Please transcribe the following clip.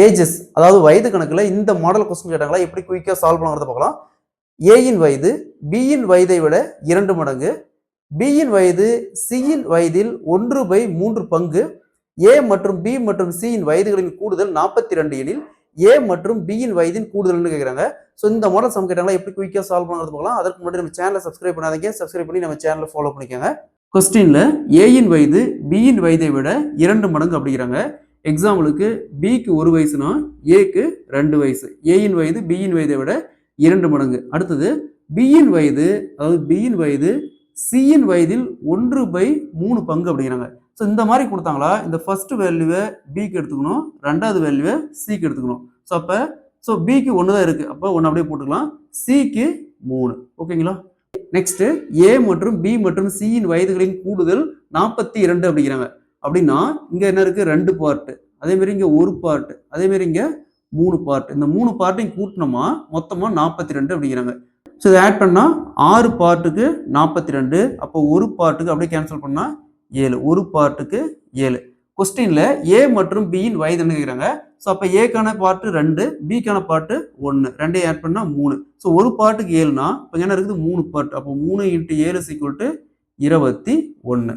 Ages அதாவது வயது கணக்கில் இந்த மாடல் கொஸ்டின் கேட்டாங்களா எப்படி குயிக்காக சால்வ் பண்ணுறத பார்க்கலாம். ஏயின் வயது பியின் வயதை விட 2 மடங்கு, பியின் வயது சியின் வயதில் 1/3 பங்கு, ஏ மற்றும் பி மற்றும் சியின் வயதுகளின் கூடுதல் 42 எனில் ஏ மற்றும் பியின் வயதின் கூடுதல்னு கேட்குறாங்க. ஸோ இந்த மாடல் சம் கேட்டாங்களா எப்படி குயிக்காக சால்வ் பண்ணுறது பார்க்கலாம். அதற்கு முன்னாடி நம்ம சேனலை சப்ஸ்கிரைப் பண்ணாதீங்க, சப்ஸ்கிரைப் பண்ணி நம்ம சேனலை ஃபாலோ பண்ணிக்கோங்க. கொஸ்டின்ல ஏயின் வயது பியின் வயதை விட 2 மடங்கு அப்படிங்கிறாங்க. எக்ஸாம்பிளுக்கு பிக்கு 1 வயசுனா ஏக்கு 2 வயசு. ஏயின் வயது பியின் வயதை விட 2 மடங்கு. அடுத்தது பியின் வயது அதாவது பியின் வயது சியின் வயதில் 1/3 பங்கு அப்படிங்கிறாங்க. ஸோ இந்த மாதிரி கொடுத்தாங்களா இந்த ஃபர்ஸ்ட் வேல்யூவை பிக்கு எடுத்துக்கணும், ரெண்டாவது வேல்யூவை சிக்கு எடுத்துக்கணும். ஸோ பிக்கு 1 தான் இருக்கு, அப்போ 1 அப்படியே போட்டுக்கலாம், சிக்கு 3. ஓகேங்களா. நெக்ஸ்ட் ஏ மற்றும் பி மற்றும் சியின் வயதுகளின் கூடுதல் 42 அப்படிங்கிறாங்க. அப்படின்னா இங்க என்ன இருக்கு 2 பார்ட், அதே மாதிரி இங்க 1 பார்ட், அதே மாதிரி இங்க 3 பார்ட். இந்த 3 பார்ட்டையும் கூட்டினோமா மொத்தமா 42 அப்படிங்கிறாங்க. ஸோ இதை ஆட் பண்ணா 6 பார்ட்டுக்கு 42, அப்போ 1 பார்ட்டுக்கு அப்படியே கேன்சல் பண்ணா 7, 1 பார்ட்டுக்கு 7. கொஸ்டின்ல ஏ மற்றும் பியின் வயது என்ன கேட்குறாங்க. ஸோ அப்போ ஏக்கான பார்ட்டு 2, பிக்கான பார்ட்டு 1, ரெண்டையும் ஆட் பண்ணா 3. ஸோ 1 பார்ட்டுக்கு 7னா இப்போ என்ன இருக்குது 3 பார்ட், அப்போ 3 × 7 = 21.